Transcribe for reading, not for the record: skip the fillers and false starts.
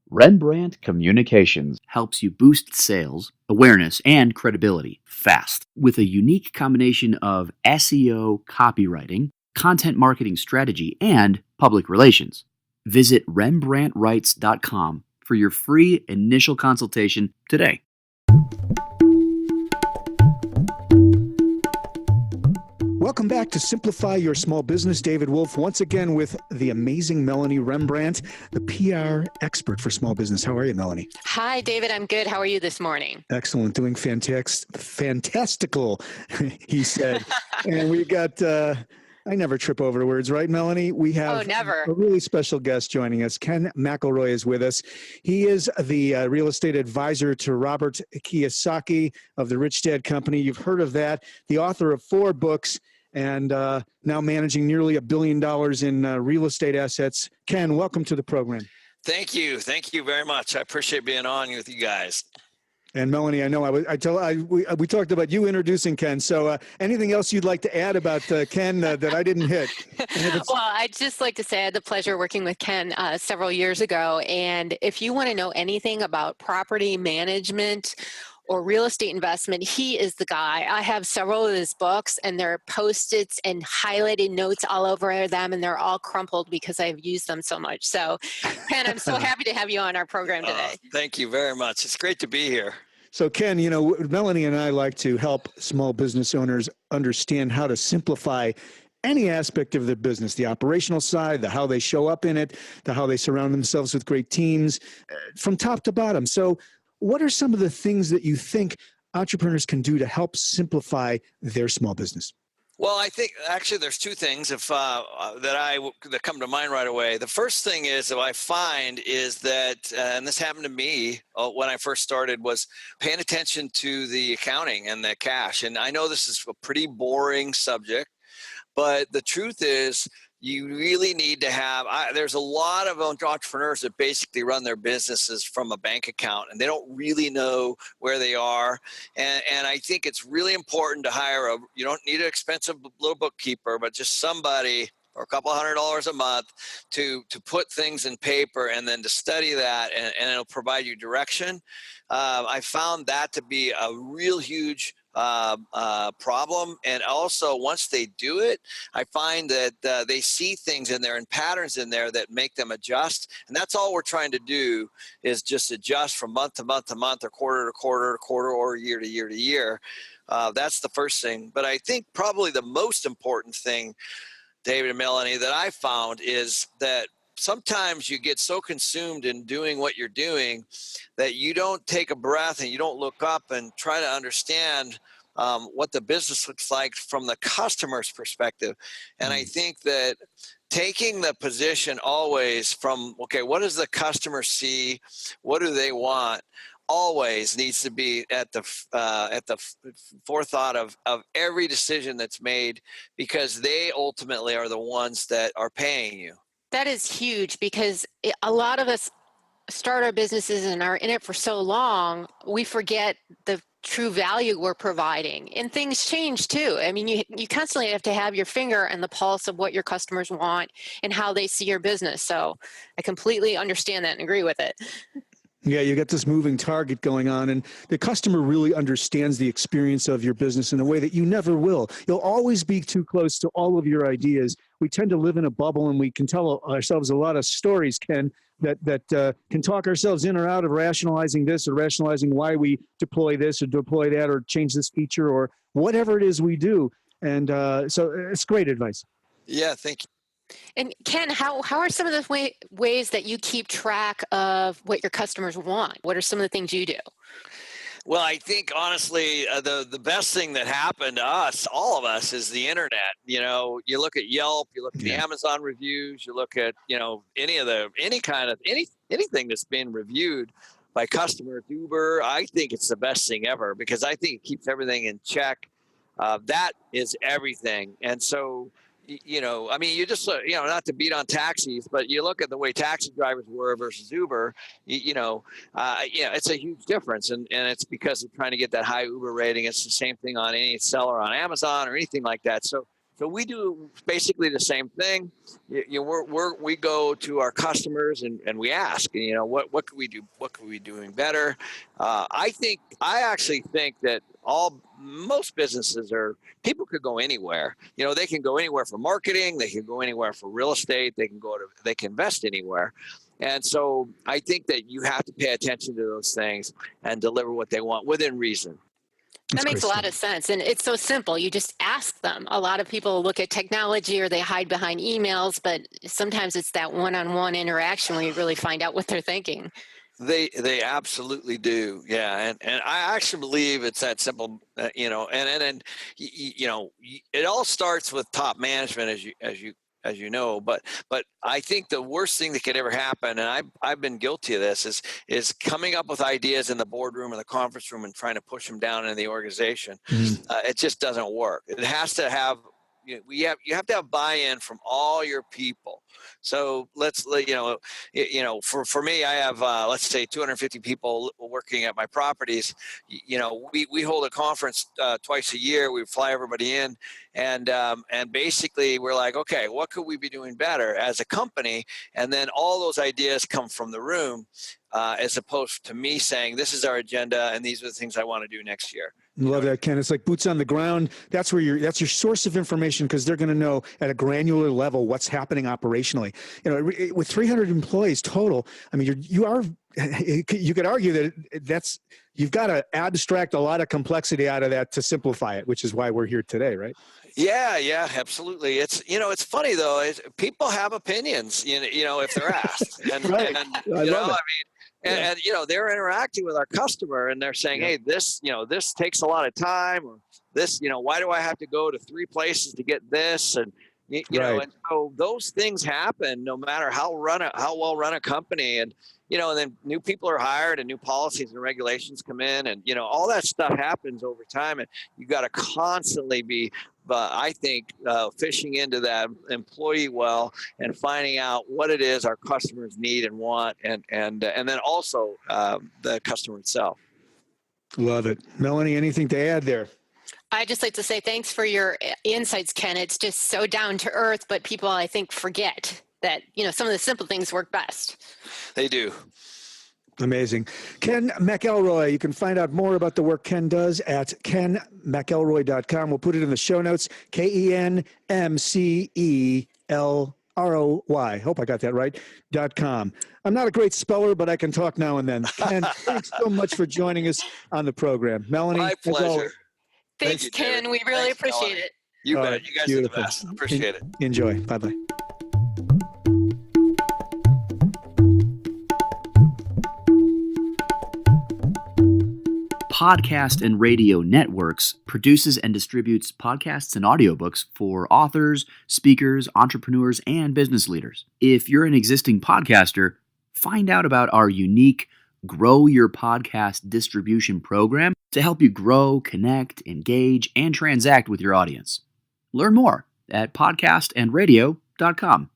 Rembrandt Communications helps you boost sales, awareness, and credibility fast with a unique combination of SEO, copywriting, content marketing strategy, and public relations. Visit RembrandtWrites.com for your free initial consultation today. Welcome back to Simplify Your Small Business. David Wolf, once again with the amazing Melanie Rembrandt, the PR expert for small business. How are you, Melanie? Hi, David. I'm good. How are you this morning? Excellent. Doing fantastical, he said. And we got, I never trip over words, right, Melanie? We have never. a really special guest joining us. Ken McElroy is with us. He is the real estate advisor to Robert Kiyosaki of the Rich Dad Company. You've heard of that. The author of 4 books. And now managing nearly $1 billion in real estate assets. Ken, welcome to the program. Thank you. Thank you very much. I appreciate being on with you guys. And Melanie, I know we talked about you introducing Ken. So anything else you'd like to add about Ken that I didn't hit? Well, I'd just like to say I had the pleasure working with Ken several years ago. And if you want to know anything about property management or real estate investment, he is the guy. I have several of his books, and there are Post-its and highlighted notes all over them, and they're all crumpled because I've used them so much. So, Ken, I'm so happy to have you on our program today. Thank you very much. It's great to be here. So, Ken, Melanie and I like to help small business owners understand how to simplify any aspect of their business, the operational side, the how they show up in it, the how they surround themselves with great teams, from top to bottom. So, what are some of the things that you think entrepreneurs can do to help simplify their small business? Well, I think actually there's 2 things that come to mind right away. The first thing is that I find is that, and this happened to me when I first started, was paying attention to the accounting and the cash. And I know this is a pretty boring subject, but the truth is, you really need to have, there's a lot of entrepreneurs that basically run their businesses from a bank account, and they don't really know where they are. And I think it's really important to hire you don't need an expensive little bookkeeper, but just somebody or a couple $100 a month to put things in paper and then to study that, and it'll provide you direction. I found that to be a real huge problem. And also, once they do it, I find that they see things in there and patterns in there that make them adjust. And that's all we're trying to do, is just adjust from month to month to month, or quarter to quarter to quarter, or year to year to year. That's the first thing. But I think probably the most important thing, David and Melanie, that I found is that sometimes you get so consumed in doing what you're doing that you don't take a breath and you don't look up and try to understand what the business looks like from the customer's perspective. And I think that taking the position always from, okay, what does the customer see? What do they want? Always needs to be at the forethought of every decision that's made, because they ultimately are the ones that are paying you. That is huge, because a lot of us start our businesses and are in it for so long, we forget the true value we're providing. And things change too. I mean, you constantly have to have your finger on the pulse of what your customers want and how they see your business. So I completely understand that and agree with it. Yeah, you got this moving target going on, and the customer really understands the experience of your business in a way that you never will. You'll always be too close to all of your ideas. We tend to live in a bubble, and we can tell ourselves a lot of stories, Ken, that can talk ourselves in or out of rationalizing this or rationalizing why we deploy this or deploy that or change this feature or whatever it is we do. And so it's great advice. Yeah, thank you. And Ken, how are some of the ways that you keep track of what your customers want? What are some of the things you do? Well, I think honestly, the best thing that happened to us, all of us, is the internet. You know, you look at Yelp, you look at the Amazon reviews, you look at, anything that's being reviewed by customers. Uber, I think it's the best thing ever, because I think it keeps everything in check. That is everything. And so, I mean, you just, not to beat on taxis, but you look at the way taxi drivers were versus Uber, it's a huge difference. And it's because they're trying to get that high Uber rating. It's the same thing on any seller on Amazon or anything like that. So So we do basically the same thing. We go to our customers and we ask, what could we do? What could we be doing better? I actually think that most businesses people could go anywhere. They can go anywhere for marketing. They can go anywhere for real estate. They can invest anywhere. And so I think that you have to pay attention to those things and deliver what they want within reason. That makes a lot of sense. And it's so simple. You just ask them. A lot of people look at technology or they hide behind emails, but sometimes it's that one-on-one interaction where you really find out what they're thinking. They absolutely do. Yeah. And I actually believe it's that simple, and it all starts with top management as you know, but I think the worst thing that could ever happen, and I've been guilty of this, is coming up with ideas in the boardroom or the conference room and trying to push them down in the organization. It just doesn't work. It has to have you have to have buy-in from all your people. So for me, I have let's say 250 people working at my properties. We hold a conference twice a year. We fly everybody in, and basically we're like, okay, what could we be doing better as a company? And then all those ideas come from the room, as opposed to me saying, this is our agenda and these are the things I want to do next year. Love that, Ken. It's like boots on the ground. That's your source of information, because they're going to know at a granular level what's happening operationally. With 300 employees total, I mean, you could argue that you've got to abstract a lot of complexity out of that to simplify it, which is why we're here today, right? Yeah, absolutely. It's funny though, is people have opinions, if they're asked, and, right. and I love it. And they're interacting with our customer and they're saying, hey, this takes a lot of time, or this, why do I have to go to 3 places to get this? And, and so those things happen no matter how well run a company. And, and then new people are hired and new policies and regulations come in, and, all that stuff happens over time. And you got to constantly be, I think, fishing into that employee well and finding out what it is our customers need and want, and then also the customer itself. Love it. Melanie, anything to add there? I'd just like to say thanks for your insights, Ken. It's just so down to earth, but people, I think, forget that, some of the simple things work best. They do. Amazing. Ken McElroy, you can find out more about the work Ken does at kenmcelroy.com. We'll put it in the show notes, KenMCELROY. Hope I got that right, .com. I'm not a great speller, but I can talk now and then. Ken, thanks so much for joining us on the program. Melanie, my pleasure. Thanks, Ken. We really appreciate it. You bet. You guys are the best. Appreciate it. Enjoy. Bye-bye. Podcast and Radio Networks produces and distributes podcasts and audiobooks for authors, speakers, entrepreneurs, and business leaders. If you're an existing podcaster, find out about our unique Grow Your Podcast distribution program to help you grow, connect, engage, and transact with your audience. Learn more at podcastandradio.com.